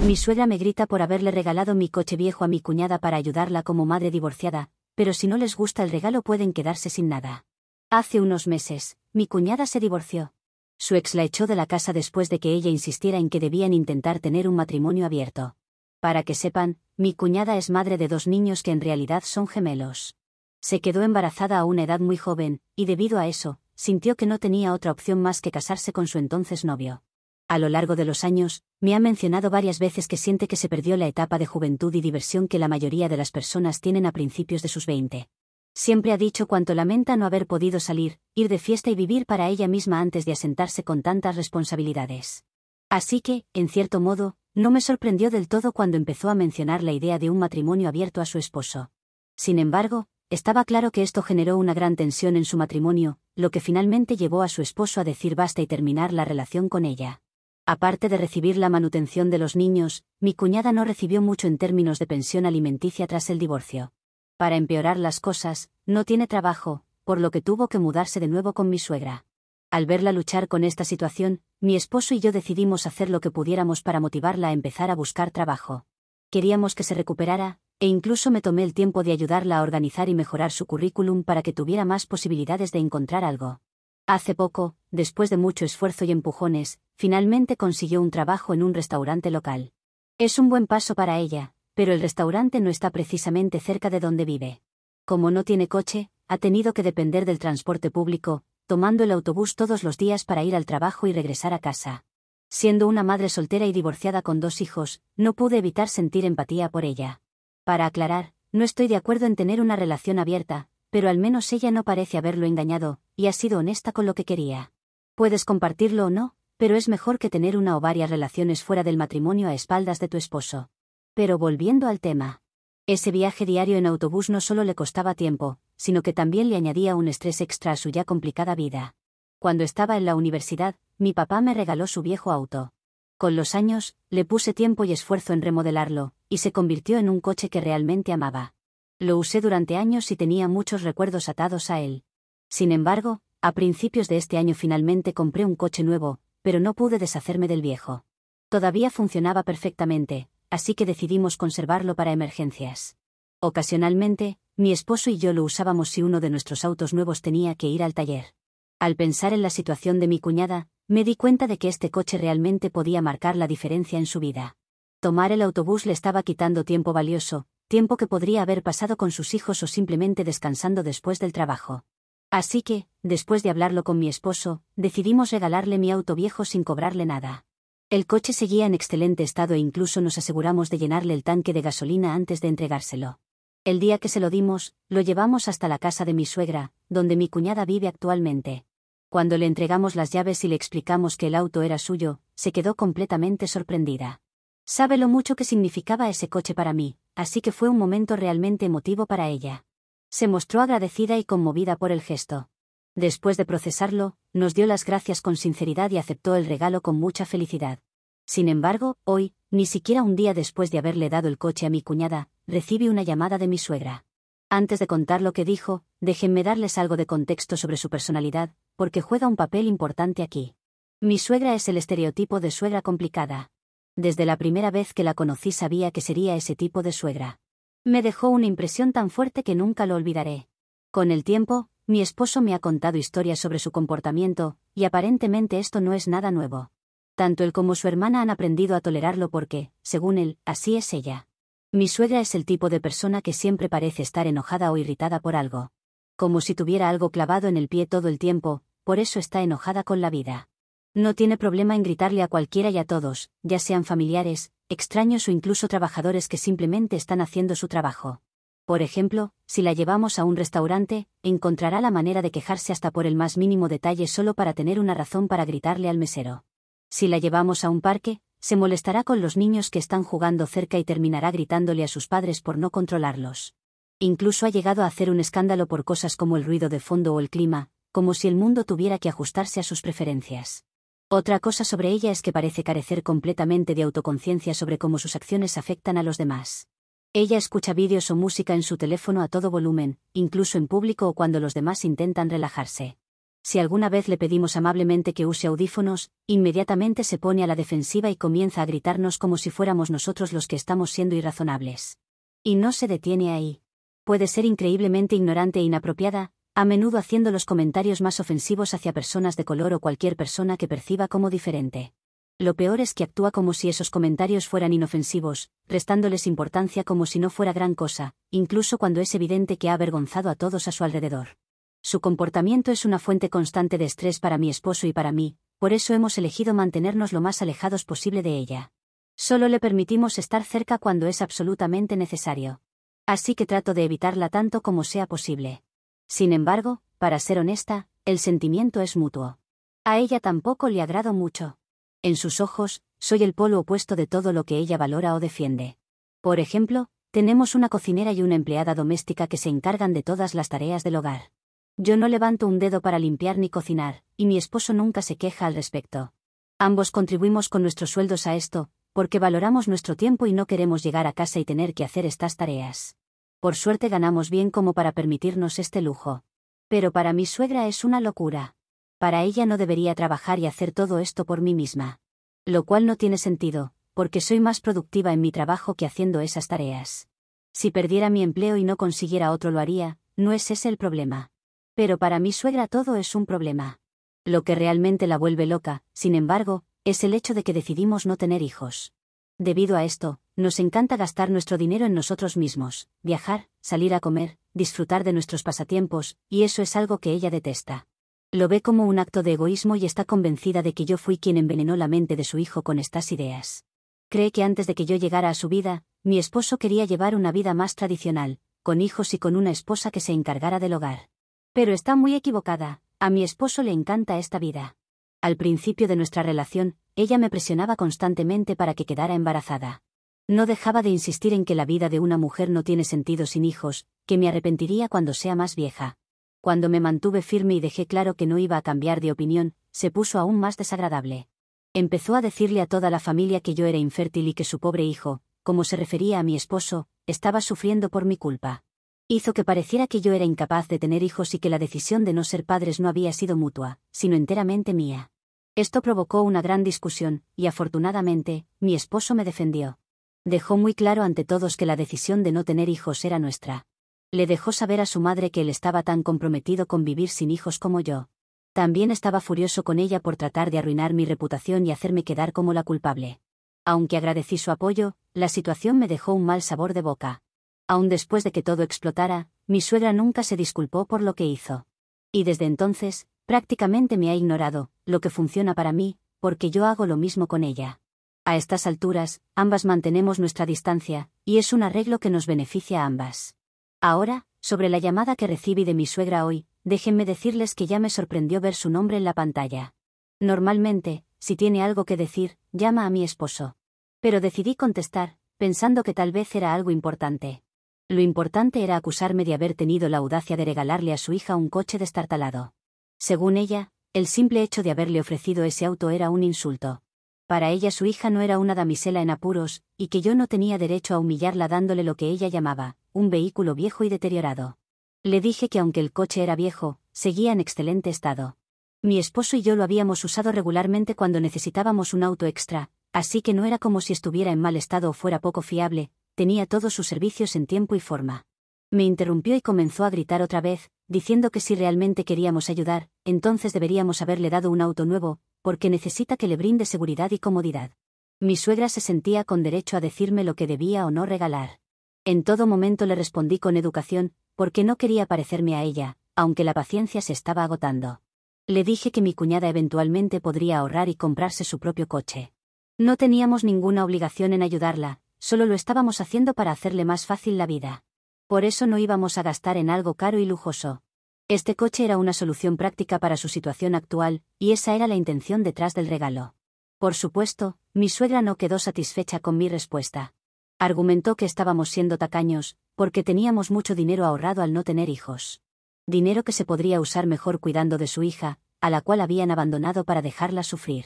Mi suegra me grita por haberle regalado mi coche viejo a mi cuñada para ayudarla como madre divorciada, pero si no les gusta el regalo pueden quedarse sin nada. Hace unos meses, mi cuñada se divorció. Su ex la echó de la casa después de que ella insistiera en que debían intentar tener un matrimonio abierto. Para que sepan, mi cuñada es madre de 2 niños que en realidad son gemelos. Se quedó embarazada a una edad muy joven, y debido a eso, sintió que no tenía otra opción más que casarse con su entonces novio. A lo largo de los años, me ha mencionado varias veces que siente que se perdió la etapa de juventud y diversión que la mayoría de las personas tienen a principios de sus 20. Siempre ha dicho cuánto lamenta no haber podido salir, ir de fiesta y vivir para ella misma antes de asentarse con tantas responsabilidades. Así que, en cierto modo, no me sorprendió del todo cuando empezó a mencionar la idea de un matrimonio abierto a su esposo. Sin embargo, estaba claro que esto generó una gran tensión en su matrimonio, lo que finalmente llevó a su esposo a decir basta y terminar la relación con ella. Aparte de recibir la manutención de los niños, mi cuñada no recibió mucho en términos de pensión alimenticia tras el divorcio. Para empeorar las cosas, no tiene trabajo, por lo que tuvo que mudarse de nuevo con mi suegra. Al verla luchar con esta situación, mi esposo y yo decidimos hacer lo que pudiéramos para motivarla a empezar a buscar trabajo. Queríamos que se recuperara, e incluso me tomé el tiempo de ayudarla a organizar y mejorar su currículum para que tuviera más posibilidades de encontrar algo. Hace poco, después de mucho esfuerzo y empujones, finalmente consiguió un trabajo en un restaurante local. Es un buen paso para ella, pero el restaurante no está precisamente cerca de donde vive. Como no tiene coche, ha tenido que depender del transporte público, tomando el autobús todos los días para ir al trabajo y regresar a casa. Siendo una madre soltera y divorciada con 2 hijos, no pude evitar sentir empatía por ella. Para aclarar, no estoy de acuerdo en tener una relación abierta, pero al menos ella no parece haberlo engañado, y ha sido honesta con lo que quería. Puedes compartirlo o no, pero es mejor que tener una o varias relaciones fuera del matrimonio a espaldas de tu esposo. Pero volviendo al tema. Ese viaje diario en autobús no solo le costaba tiempo, sino que también le añadía un estrés extra a su ya complicada vida. Cuando estaba en la universidad, mi papá me regaló su viejo auto. Con los años, le puse tiempo y esfuerzo en remodelarlo, y se convirtió en un coche que realmente amaba. Lo usé durante años y tenía muchos recuerdos atados a él. Sin embargo, a principios de este año finalmente compré un coche nuevo, pero no pude deshacerme del viejo. Todavía funcionaba perfectamente, así que decidimos conservarlo para emergencias. Ocasionalmente, mi esposo y yo lo usábamos si uno de nuestros autos nuevos tenía que ir al taller. Al pensar en la situación de mi cuñada, me di cuenta de que este coche realmente podía marcar la diferencia en su vida. Tomar el autobús le estaba quitando tiempo valioso, tiempo que podría haber pasado con sus hijos o simplemente descansando después del trabajo. Así que, después de hablarlo con mi esposo, decidimos regalarle mi auto viejo sin cobrarle nada. El coche seguía en excelente estado e incluso nos aseguramos de llenarle el tanque de gasolina antes de entregárselo. El día que se lo dimos, lo llevamos hasta la casa de mi suegra, donde mi cuñada vive actualmente. Cuando le entregamos las llaves y le explicamos que el auto era suyo, se quedó completamente sorprendida. Sabe lo mucho que significaba ese coche para mí, así que fue un momento realmente emotivo para ella. Se mostró agradecida y conmovida por el gesto. Después de procesarlo, nos dio las gracias con sinceridad y aceptó el regalo con mucha felicidad. Sin embargo, hoy, ni siquiera un día después de haberle dado el coche a mi cuñada, recibí una llamada de mi suegra. Antes de contar lo que dijo, déjenme darles algo de contexto sobre su personalidad, porque juega un papel importante aquí. Mi suegra es el estereotipo de suegra complicada. Desde la primera vez que la conocí sabía que sería ese tipo de suegra. Me dejó una impresión tan fuerte que nunca lo olvidaré. Con el tiempo, mi esposo me ha contado historias sobre su comportamiento, y aparentemente esto no es nada nuevo. Tanto él como su hermana han aprendido a tolerarlo porque, según él, así es ella. Mi suegra es el tipo de persona que siempre parece estar enojada o irritada por algo. Como si tuviera algo clavado en el pie todo el tiempo, por eso está enojada con la vida. No tiene problema en gritarle a cualquiera y a todos, ya sean familiares, extraños o incluso trabajadores que simplemente están haciendo su trabajo. Por ejemplo, si la llevamos a un restaurante, encontrará la manera de quejarse hasta por el más mínimo detalle solo para tener una razón para gritarle al mesero. Si la llevamos a un parque, se molestará con los niños que están jugando cerca y terminará gritándole a sus padres por no controlarlos. Incluso ha llegado a hacer un escándalo por cosas como el ruido de fondo o el clima, como si el mundo tuviera que ajustarse a sus preferencias. Otra cosa sobre ella es que parece carecer completamente de autoconciencia sobre cómo sus acciones afectan a los demás. Ella escucha vídeos o música en su teléfono a todo volumen, incluso en público o cuando los demás intentan relajarse. Si alguna vez le pedimos amablemente que use audífonos, inmediatamente se pone a la defensiva y comienza a gritarnos como si fuéramos nosotros los que estamos siendo irrazonables. Y no se detiene ahí. Puede ser increíblemente ignorante e inapropiada, a menudo haciendo los comentarios más ofensivos hacia personas de color o cualquier persona que perciba como diferente. Lo peor es que actúa como si esos comentarios fueran inofensivos, restándoles importancia como si no fuera gran cosa, incluso cuando es evidente que ha avergonzado a todos a su alrededor. Su comportamiento es una fuente constante de estrés para mi esposo y para mí, por eso hemos elegido mantenernos lo más alejados posible de ella. Solo le permitimos estar cerca cuando es absolutamente necesario. Así que trato de evitarla tanto como sea posible. Sin embargo, para ser honesta, el sentimiento es mutuo. A ella tampoco le agrado mucho. En sus ojos, soy el polo opuesto de todo lo que ella valora o defiende. Por ejemplo, tenemos una cocinera y una empleada doméstica que se encargan de todas las tareas del hogar. Yo no levanto un dedo para limpiar ni cocinar, y mi esposo nunca se queja al respecto. Ambos contribuimos con nuestros sueldos a esto, porque valoramos nuestro tiempo y no queremos llegar a casa y tener que hacer estas tareas. Por suerte ganamos bien como para permitirnos este lujo. Pero para mi suegra es una locura. Para ella no debería trabajar y hacer todo esto por mí misma. Lo cual no tiene sentido, porque soy más productiva en mi trabajo que haciendo esas tareas. Si perdiera mi empleo y no consiguiera otro lo haría, no es ese el problema. Pero para mi suegra todo es un problema. Lo que realmente la vuelve loca, sin embargo, es el hecho de que decidimos no tener hijos. Debido a esto, nos encanta gastar nuestro dinero en nosotros mismos, viajar, salir a comer, disfrutar de nuestros pasatiempos, y eso es algo que ella detesta. Lo ve como un acto de egoísmo y está convencida de que yo fui quien envenenó la mente de su hijo con estas ideas. Cree que antes de que yo llegara a su vida, mi esposo quería llevar una vida más tradicional, con hijos y con una esposa que se encargara del hogar. Pero está muy equivocada, a mi esposo le encanta esta vida. Al principio de nuestra relación, ella me presionaba constantemente para que quedara embarazada. No dejaba de insistir en que la vida de una mujer no tiene sentido sin hijos, que me arrepentiría cuando sea más vieja. Cuando me mantuve firme y dejé claro que no iba a cambiar de opinión, se puso aún más desagradable. Empezó a decirle a toda la familia que yo era infértil y que su pobre hijo, como se refería a mi esposo, estaba sufriendo por mi culpa. Hizo que pareciera que yo era incapaz de tener hijos y que la decisión de no ser padres no había sido mutua, sino enteramente mía. Esto provocó una gran discusión, y afortunadamente, mi esposo me defendió. Dejó muy claro ante todos que la decisión de no tener hijos era nuestra. Le dejó saber a su madre que él estaba tan comprometido con vivir sin hijos como yo. También estaba furioso con ella por tratar de arruinar mi reputación y hacerme quedar como la culpable. Aunque agradecí su apoyo, la situación me dejó un mal sabor de boca. Aun después de que todo explotara, mi suegra nunca se disculpó por lo que hizo. Y desde entonces, prácticamente me ha ignorado, lo que funciona para mí, porque yo hago lo mismo con ella. A estas alturas, ambas mantenemos nuestra distancia, y es un arreglo que nos beneficia a ambas. Ahora, sobre la llamada que recibí de mi suegra hoy, déjenme decirles que ya me sorprendió ver su nombre en la pantalla. Normalmente, si tiene algo que decir, llama a mi esposo. Pero decidí contestar, pensando que tal vez era algo importante. Lo importante era acusarme de haber tenido la audacia de regalarle a su hija un coche destartalado. Según ella, el simple hecho de haberle ofrecido ese auto era un insulto. Para ella su hija no era una damisela en apuros, y que yo no tenía derecho a humillarla dándole lo que ella llamaba, un vehículo viejo y deteriorado. Le dije que aunque el coche era viejo, seguía en excelente estado. Mi esposo y yo lo habíamos usado regularmente cuando necesitábamos un auto extra, así que no era como si estuviera en mal estado o fuera poco fiable, tenía todos sus servicios en tiempo y forma. Me interrumpió y comenzó a gritar otra vez, diciendo que si realmente queríamos ayudar, entonces deberíamos haberle dado un auto nuevo, porque necesita que le brinde seguridad y comodidad. Mi suegra se sentía con derecho a decirme lo que debía o no regalar. En todo momento le respondí con educación, porque no quería parecerme a ella, aunque la paciencia se estaba agotando. Le dije que mi cuñada eventualmente podría ahorrar y comprarse su propio coche. No teníamos ninguna obligación en ayudarla, solo lo estábamos haciendo para hacerle más fácil la vida. Por eso no íbamos a gastar en algo caro y lujoso. Este coche era una solución práctica para su situación actual, y esa era la intención detrás del regalo. Por supuesto, mi suegra no quedó satisfecha con mi respuesta. Argumentó que estábamos siendo tacaños, porque teníamos mucho dinero ahorrado al no tener hijos. Dinero que se podría usar mejor cuidando de su hija, a la cual habían abandonado para dejarla sufrir.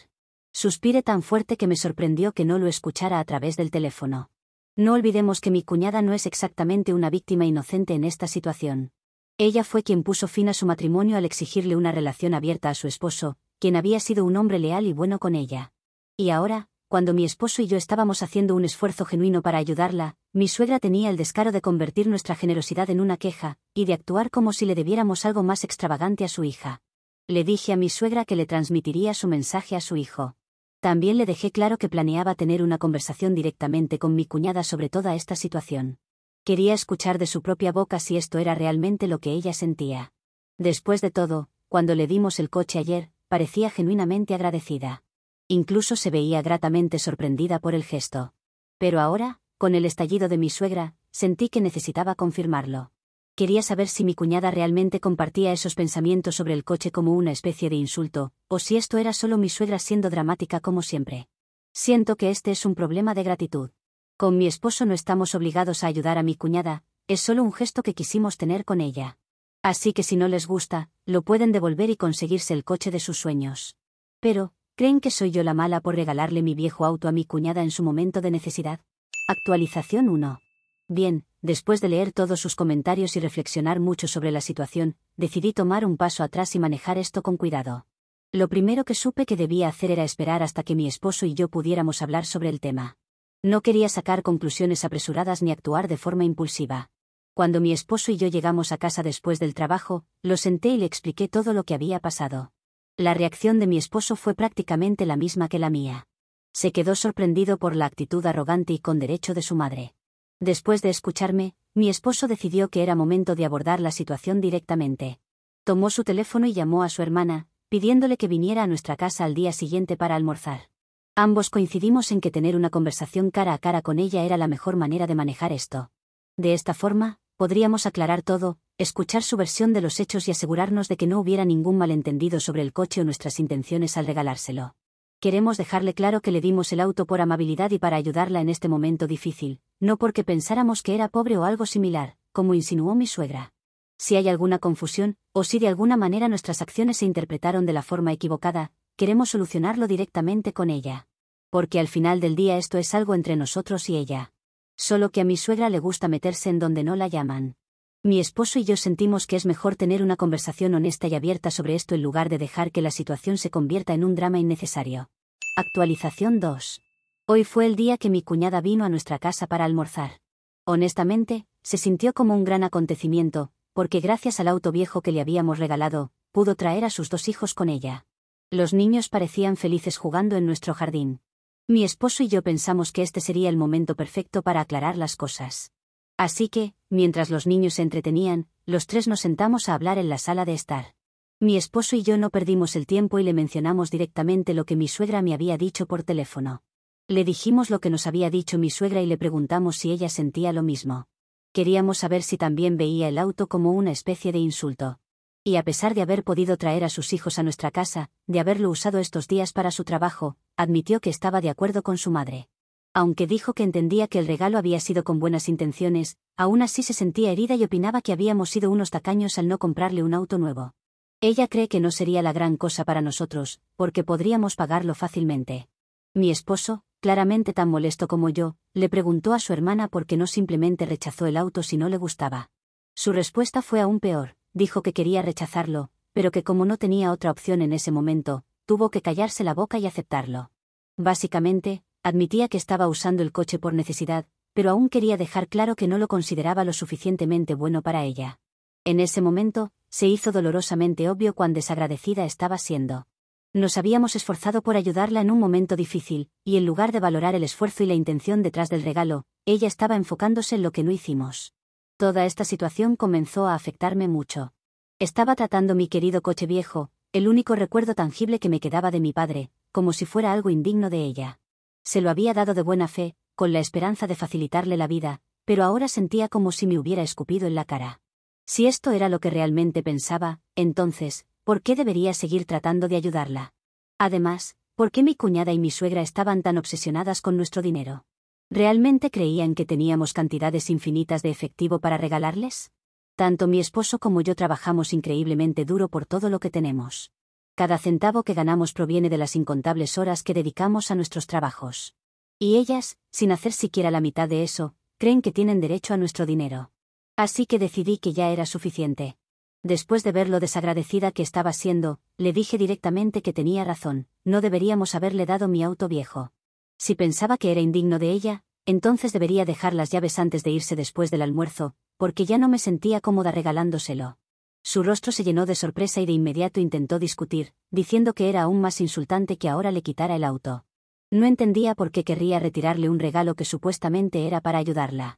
Suspiré tan fuerte que me sorprendió que no lo escuchara a través del teléfono. No olvidemos que mi cuñada no es exactamente una víctima inocente en esta situación. Ella fue quien puso fin a su matrimonio al exigirle una relación abierta a su esposo, quien había sido un hombre leal y bueno con ella. Y ahora, cuando mi esposo y yo estábamos haciendo un esfuerzo genuino para ayudarla, mi suegra tenía el descaro de convertir nuestra generosidad en una queja, y de actuar como si le debiéramos algo más extravagante a su hija. Le dije a mi suegra que le transmitiría su mensaje a su hijo. También le dejé claro que planeaba tener una conversación directamente con mi cuñada sobre toda esta situación. Quería escuchar de su propia boca si esto era realmente lo que ella sentía. Después de todo, cuando le dimos el coche ayer, parecía genuinamente agradecida. Incluso se veía gratamente sorprendida por el gesto. Pero ahora, con el estallido de mi suegra, sentí que necesitaba confirmarlo. Quería saber si mi cuñada realmente compartía esos pensamientos sobre el coche como una especie de insulto, o si esto era solo mi suegra siendo dramática como siempre. Siento que este es un problema de gratitud. Con mi esposo no estamos obligados a ayudar a mi cuñada, es solo un gesto que quisimos tener con ella. Así que si no les gusta, lo pueden devolver y conseguirse el coche de sus sueños. Pero, ¿creen que soy yo la mala por regalarle mi viejo auto a mi cuñada en su momento de necesidad? Actualización 1. Bien, después de leer todos sus comentarios y reflexionar mucho sobre la situación, decidí tomar un paso atrás y manejar esto con cuidado. Lo primero que supe que debía hacer era esperar hasta que mi esposo y yo pudiéramos hablar sobre el tema. No quería sacar conclusiones apresuradas ni actuar de forma impulsiva. Cuando mi esposo y yo llegamos a casa después del trabajo, lo senté y le expliqué todo lo que había pasado. La reacción de mi esposo fue prácticamente la misma que la mía. Se quedó sorprendido por la actitud arrogante y con derecho de su madre. Después de escucharme, mi esposo decidió que era momento de abordar la situación directamente. Tomó su teléfono y llamó a su hermana, pidiéndole que viniera a nuestra casa al día siguiente para almorzar. Ambos coincidimos en que tener una conversación cara a cara con ella era la mejor manera de manejar esto. De esta forma, podríamos aclarar todo, escuchar su versión de los hechos y asegurarnos de que no hubiera ningún malentendido sobre el coche o nuestras intenciones al regalárselo. Queremos dejarle claro que le dimos el auto por amabilidad y para ayudarla en este momento difícil, no porque pensáramos que era pobre o algo similar, como insinuó mi suegra. Si hay alguna confusión, o si de alguna manera nuestras acciones se interpretaron de la forma equivocada, queremos solucionarlo directamente con ella. Porque al final del día esto es algo entre nosotros y ella. Solo que a mi suegra le gusta meterse en donde no la llaman. Mi esposo y yo sentimos que es mejor tener una conversación honesta y abierta sobre esto en lugar de dejar que la situación se convierta en un drama innecesario. Actualización 2. Hoy fue el día que mi cuñada vino a nuestra casa para almorzar. Honestamente, se sintió como un gran acontecimiento, porque gracias al auto viejo que le habíamos regalado, pudo traer a sus 2 hijos con ella. Los niños parecían felices jugando en nuestro jardín. Mi esposo y yo pensamos que este sería el momento perfecto para aclarar las cosas. Así que, mientras los niños se entretenían, los 3 nos sentamos a hablar en la sala de estar. Mi esposo y yo no perdimos el tiempo y le mencionamos directamente lo que mi suegra me había dicho por teléfono. Le dijimos lo que nos había dicho mi suegra y le preguntamos si ella sentía lo mismo. Queríamos saber si también veía el auto como una especie de insulto. Y a pesar de haber podido traer a sus hijos a nuestra casa, de haberlo usado estos días para su trabajo, admitió que estaba de acuerdo con su madre. Aunque dijo que entendía que el regalo había sido con buenas intenciones, aún así se sentía herida y opinaba que habíamos sido unos tacaños al no comprarle un auto nuevo. Ella cree que no sería la gran cosa para nosotros, porque podríamos pagarlo fácilmente. Mi esposo, claramente tan molesto como yo, le preguntó a su hermana por qué no simplemente rechazó el auto si no le gustaba. Su respuesta fue aún peor. Dijo que quería rechazarlo, pero que como no tenía otra opción en ese momento, tuvo que callarse la boca y aceptarlo. Básicamente, admitía que estaba usando el coche por necesidad, pero aún quería dejar claro que no lo consideraba lo suficientemente bueno para ella. En ese momento, se hizo dolorosamente obvio cuán desagradecida estaba siendo. Nos habíamos esforzado por ayudarla en un momento difícil, y en lugar de valorar el esfuerzo y la intención detrás del regalo, ella estaba enfocándose en lo que no hicimos. Toda esta situación comenzó a afectarme mucho. Estaba tratando mi querido coche viejo, el único recuerdo tangible que me quedaba de mi padre, como si fuera algo indigno de ella. Se lo había dado de buena fe, con la esperanza de facilitarle la vida, pero ahora sentía como si me hubiera escupido en la cara. Si esto era lo que realmente pensaba, entonces, ¿por qué debería seguir tratando de ayudarla? Además, ¿por qué mi cuñada y mi suegra estaban tan obsesionadas con nuestro dinero? ¿Realmente creían que teníamos cantidades infinitas de efectivo para regalarles? Tanto mi esposo como yo trabajamos increíblemente duro por todo lo que tenemos. Cada centavo que ganamos proviene de las incontables horas que dedicamos a nuestros trabajos. Y ellas, sin hacer siquiera la mitad de eso, creen que tienen derecho a nuestro dinero. Así que decidí que ya era suficiente. Después de ver lo desagradecida que estaba siendo, le dije directamente que tenía razón, no deberíamos haberle dado mi auto viejo. Si pensaba que era indigno de ella, entonces debería dejar las llaves antes de irse después del almuerzo, porque ya no me sentía cómoda regalándoselo. Su rostro se llenó de sorpresa y de inmediato intentó discutir, diciendo que era aún más insultante que ahora le quitara el auto. No entendía por qué querría retirarle un regalo que supuestamente era para ayudarla.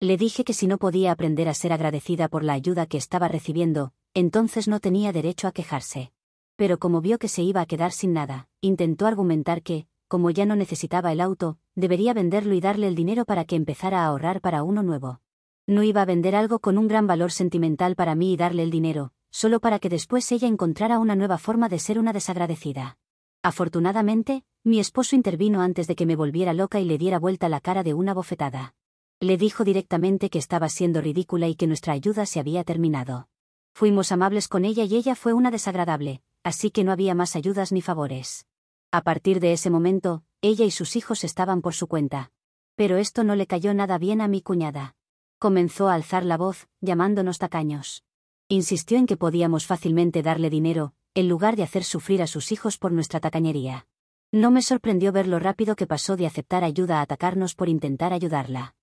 Le dije que si no podía aprender a ser agradecida por la ayuda que estaba recibiendo, entonces no tenía derecho a quejarse. Pero como vio que se iba a quedar sin nada, intentó argumentar que, como ya no necesitaba el auto, debería venderlo y darle el dinero para que empezara a ahorrar para uno nuevo. No iba a vender algo con un gran valor sentimental para mí y darle el dinero, solo para que después ella encontrara una nueva forma de ser una desagradecida. Afortunadamente, mi esposo intervino antes de que me volviera loca y le diera vuelta la cara de una bofetada. Le dijo directamente que estaba siendo ridícula y que nuestra ayuda se había terminado. Fuimos amables con ella y ella fue una desagradable, así que no había más ayudas ni favores. A partir de ese momento, ella y sus hijos estaban por su cuenta. Pero esto no le cayó nada bien a mi cuñada. Comenzó a alzar la voz, llamándonos tacaños. Insistió en que podíamos fácilmente darle dinero, en lugar de hacer sufrir a sus hijos por nuestra tacañería. No me sorprendió ver lo rápido que pasó de aceptar ayuda a atacarnos por intentar ayudarla.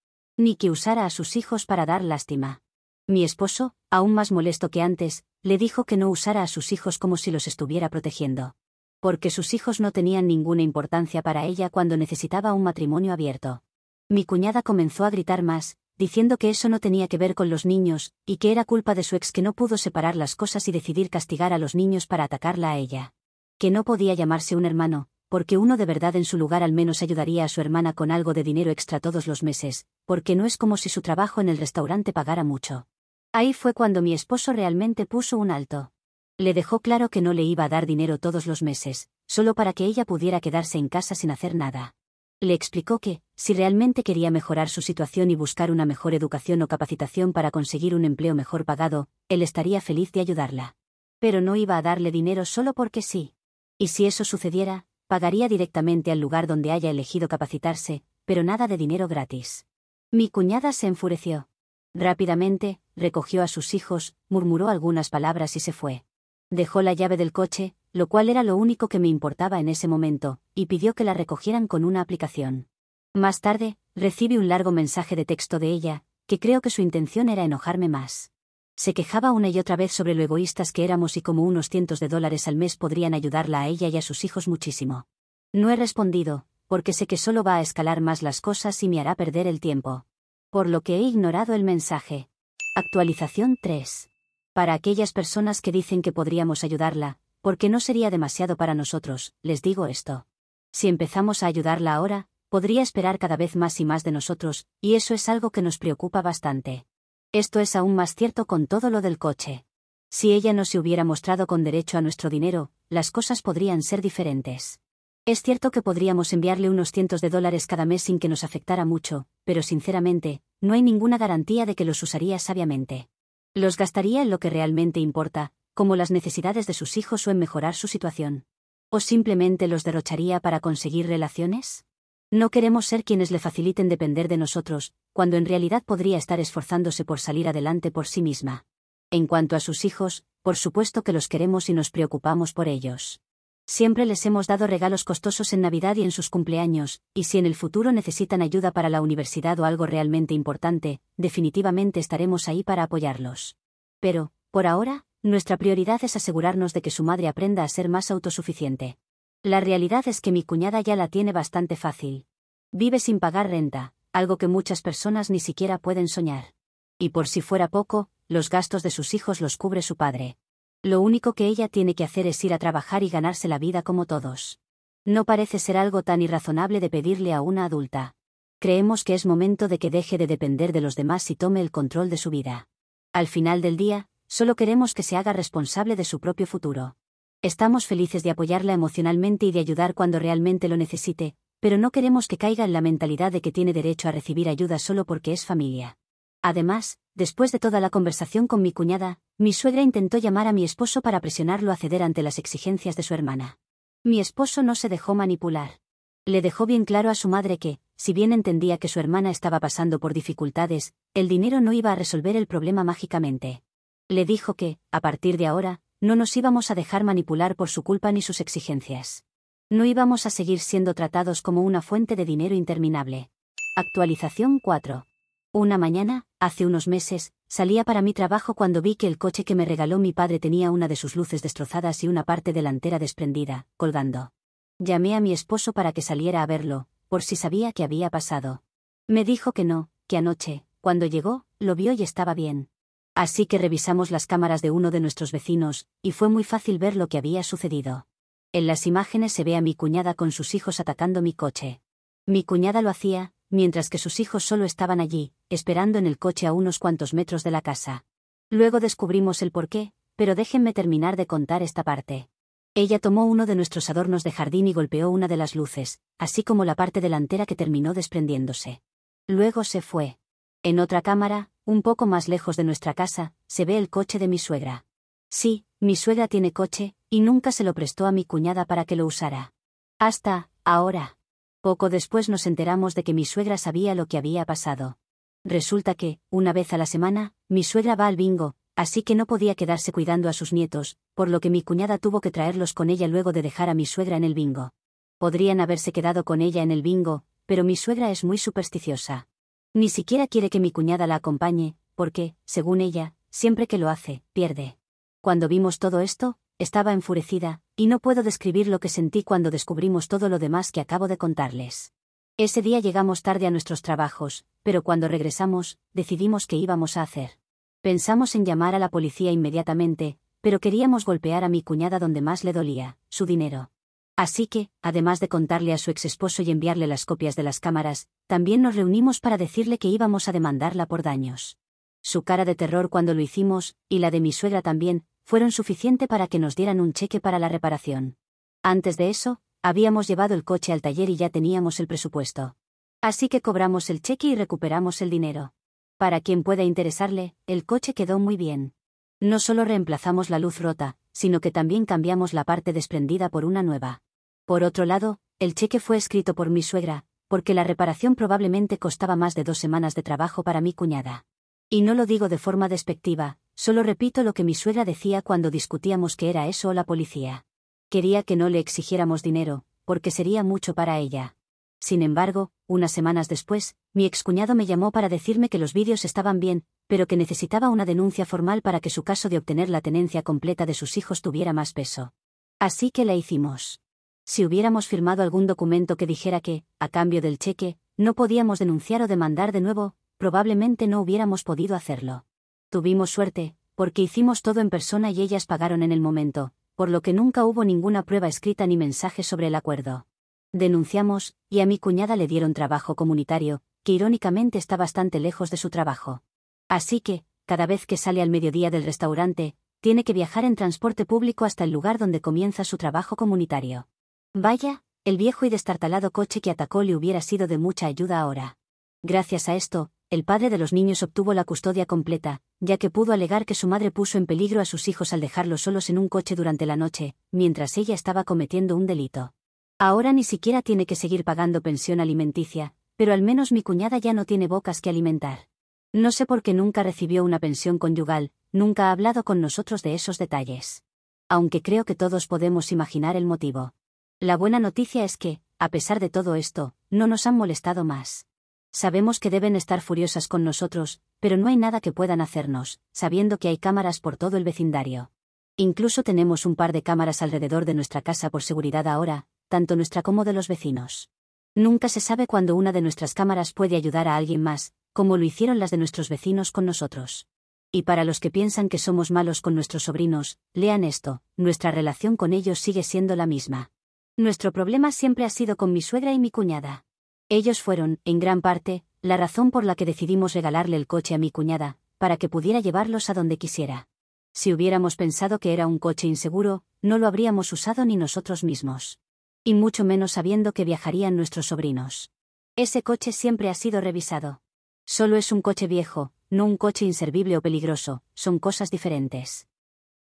Ni que usara a sus hijos para dar lástima. Mi esposo, aún más molesto que antes, le dijo que no usara a sus hijos como si los estuviera protegiendo. Porque sus hijos no tenían ninguna importancia para ella cuando necesitaba un matrimonio abierto. Mi cuñada comenzó a gritar más, diciendo que eso no tenía que ver con los niños, y que era culpa de su ex que no pudo separar las cosas y decidir castigar a los niños para atacarla a ella. Que no podía llamarse un hermano, porque uno de verdad en su lugar al menos ayudaría a su hermana con algo de dinero extra todos los meses, porque no es como si su trabajo en el restaurante pagara mucho. Ahí fue cuando mi esposo realmente puso un alto. Le dejó claro que no le iba a dar dinero todos los meses, solo para que ella pudiera quedarse en casa sin hacer nada. Le explicó que, si realmente quería mejorar su situación y buscar una mejor educación o capacitación para conseguir un empleo mejor pagado, él estaría feliz de ayudarla. Pero no iba a darle dinero solo porque sí. Y si eso sucediera, pagaría directamente al lugar donde haya elegido capacitarse, pero nada de dinero gratis. Mi cuñada se enfureció. Rápidamente, recogió a sus hijos, murmuró algunas palabras y se fue. Dejó la llave del coche, lo cual era lo único que me importaba en ese momento, y pidió que la recogieran con una aplicación. Más tarde, recibí un largo mensaje de texto de ella, que creo que su intención era enojarme más. Se quejaba una y otra vez sobre lo egoístas que éramos y cómo unos cientos de dólares al mes podrían ayudarla a ella y a sus hijos muchísimo. No he respondido, porque sé que solo va a escalar más las cosas y me hará perder el tiempo. Por lo que he ignorado el mensaje. Actualización 3. Para aquellas personas que dicen que podríamos ayudarla, porque no sería demasiado para nosotros, les digo esto. Si empezamos a ayudarla ahora, podría esperar cada vez más y más de nosotros, y eso es algo que nos preocupa bastante. Esto es aún más cierto con todo lo del coche. Si ella no se hubiera mostrado con derecho a nuestro dinero, las cosas podrían ser diferentes. Es cierto que podríamos enviarle unos cientos de dólares cada mes sin que nos afectara mucho, pero sinceramente, no hay ninguna garantía de que los usaría sabiamente. Los gastaría en lo que realmente importa, como las necesidades de sus hijos o en mejorar su situación. ¿O simplemente los derrocharía para conseguir relaciones? No queremos ser quienes le faciliten depender de nosotros, cuando en realidad podría estar esforzándose por salir adelante por sí misma. En cuanto a sus hijos, por supuesto que los queremos y nos preocupamos por ellos. Siempre les hemos dado regalos costosos en Navidad y en sus cumpleaños, y si en el futuro necesitan ayuda para la universidad o algo realmente importante, definitivamente estaremos ahí para apoyarlos. Pero, por ahora, nuestra prioridad es asegurarnos de que su madre aprenda a ser más autosuficiente. La realidad es que mi cuñada ya la tiene bastante fácil. Vive sin pagar renta, algo que muchas personas ni siquiera pueden soñar. Y por si fuera poco, los gastos de sus hijos los cubre su padre. Lo único que ella tiene que hacer es ir a trabajar y ganarse la vida como todos. No parece ser algo tan irrazonable de pedirle a una adulta. Creemos que es momento de que deje de depender de los demás y tome el control de su vida. Al final del día, solo queremos que se haga responsable de su propio futuro. Estamos felices de apoyarla emocionalmente y de ayudar cuando realmente lo necesite, pero no queremos que caiga en la mentalidad de que tiene derecho a recibir ayuda solo porque es familia. Además, después de toda la conversación con mi cuñada, mi suegra intentó llamar a mi esposo para presionarlo a ceder ante las exigencias de su hermana. Mi esposo no se dejó manipular. Le dejó bien claro a su madre que, si bien entendía que su hermana estaba pasando por dificultades, el dinero no iba a resolver el problema mágicamente. Le dijo que, a partir de ahora, no nos íbamos a dejar manipular por su culpa ni sus exigencias. No íbamos a seguir siendo tratados como una fuente de dinero interminable. Actualización 4. Una mañana, hace unos meses, salía para mi trabajo cuando vi que el coche que me regaló mi padre tenía una de sus luces destrozadas y una parte delantera desprendida, colgando. Llamé a mi esposo para que saliera a verlo, por si sabía qué había pasado. Me dijo que no, que anoche, cuando llegó, lo vio y estaba bien. Así que revisamos las cámaras de uno de nuestros vecinos, y fue muy fácil ver lo que había sucedido. En las imágenes se ve a mi cuñada con sus hijos atacando mi coche. Mi cuñada lo hacía, mientras que sus hijos solo estaban allí, esperando en el coche a unos cuantos metros de la casa. Luego descubrimos el porqué, pero déjenme terminar de contar esta parte. Ella tomó uno de nuestros adornos de jardín y golpeó una de las luces, así como la parte delantera que terminó desprendiéndose. Luego se fue. En otra cámara, un poco más lejos de nuestra casa, se ve el coche de mi suegra. Sí, mi suegra tiene coche, y nunca se lo prestó a mi cuñada para que lo usara. Hasta ahora. Poco después nos enteramos de que mi suegra sabía lo que había pasado. Resulta que, una vez a la semana, mi suegra va al bingo, así que no podía quedarse cuidando a sus nietos, por lo que mi cuñada tuvo que traerlos con ella luego de dejar a mi suegra en el bingo. Podrían haberse quedado con ella en el bingo, pero mi suegra es muy supersticiosa. Ni siquiera quiere que mi cuñada la acompañe, porque, según ella, siempre que lo hace, pierde. Cuando vimos todo esto, estaba enfurecida, y no puedo describir lo que sentí cuando descubrimos todo lo demás que acabo de contarles. Ese día llegamos tarde a nuestros trabajos, pero cuando regresamos, decidimos qué íbamos a hacer. Pensamos en llamar a la policía inmediatamente, pero queríamos golpear a mi cuñada donde más le dolía, su dinero. Así que, además de contarle a su exesposo y enviarle las copias de las cámaras, también nos reunimos para decirle que íbamos a demandarla por daños. Su cara de terror cuando lo hicimos, y la de mi suegra también, fueron suficiente para que nos dieran un cheque para la reparación. Antes de eso, habíamos llevado el coche al taller y ya teníamos el presupuesto. Así que cobramos el cheque y recuperamos el dinero. Para quien pueda interesarle, el coche quedó muy bien. No solo reemplazamos la luz rota, sino que también cambiamos la parte desprendida por una nueva. Por otro lado, el cheque fue escrito por mi suegra, porque la reparación probablemente costaba más de 2 semanas de trabajo para mi cuñada. Y no lo digo de forma despectiva, solo repito lo que mi suegra decía cuando discutíamos que era eso o la policía. Quería que no le exigiéramos dinero, porque sería mucho para ella. Sin embargo, unas semanas después, mi excuñado me llamó para decirme que los vídeos estaban bien, pero que necesitaba una denuncia formal para que su caso de obtener la tenencia completa de sus hijos tuviera más peso. Así que la hicimos. Si hubiéramos firmado algún documento que dijera que, a cambio del cheque, no podíamos denunciar o demandar de nuevo, probablemente no hubiéramos podido hacerlo. Tuvimos suerte, porque hicimos todo en persona y ellas pagaron en el momento, por lo que nunca hubo ninguna prueba escrita ni mensaje sobre el acuerdo. Denunciamos, y a mi cuñada le dieron trabajo comunitario, que irónicamente está bastante lejos de su trabajo. Así que, cada vez que sale al mediodía del restaurante, tiene que viajar en transporte público hasta el lugar donde comienza su trabajo comunitario. Vaya, el viejo y destartalado coche que atacó le hubiera sido de mucha ayuda ahora. Gracias a esto, el padre de los niños obtuvo la custodia completa, ya que pudo alegar que su madre puso en peligro a sus hijos al dejarlos solos en un coche durante la noche, mientras ella estaba cometiendo un delito. Ahora ni siquiera tiene que seguir pagando pensión alimenticia, pero al menos mi cuñada ya no tiene bocas que alimentar. No sé por qué nunca recibió una pensión conyugal, nunca ha hablado con nosotros de esos detalles. Aunque creo que todos podemos imaginar el motivo. La buena noticia es que, a pesar de todo esto, no nos han molestado más. Sabemos que deben estar furiosas con nosotros, pero no hay nada que puedan hacernos, sabiendo que hay cámaras por todo el vecindario. Incluso tenemos un par de cámaras alrededor de nuestra casa por seguridad ahora, tanto nuestra como de los vecinos. Nunca se sabe cuándo una de nuestras cámaras puede ayudar a alguien más, como lo hicieron las de nuestros vecinos con nosotros. Y para los que piensan que somos malos con nuestros sobrinos, lean esto, nuestra relación con ellos sigue siendo la misma. Nuestro problema siempre ha sido con mi suegra y mi cuñada. Ellos fueron, en gran parte, la razón por la que decidimos regalarle el coche a mi cuñada, para que pudiera llevarlos a donde quisiera. Si hubiéramos pensado que era un coche inseguro, no lo habríamos usado ni nosotros mismos. Y mucho menos sabiendo que viajarían nuestros sobrinos. Ese coche siempre ha sido revisado. Solo es un coche viejo, no un coche inservible o peligroso, son cosas diferentes.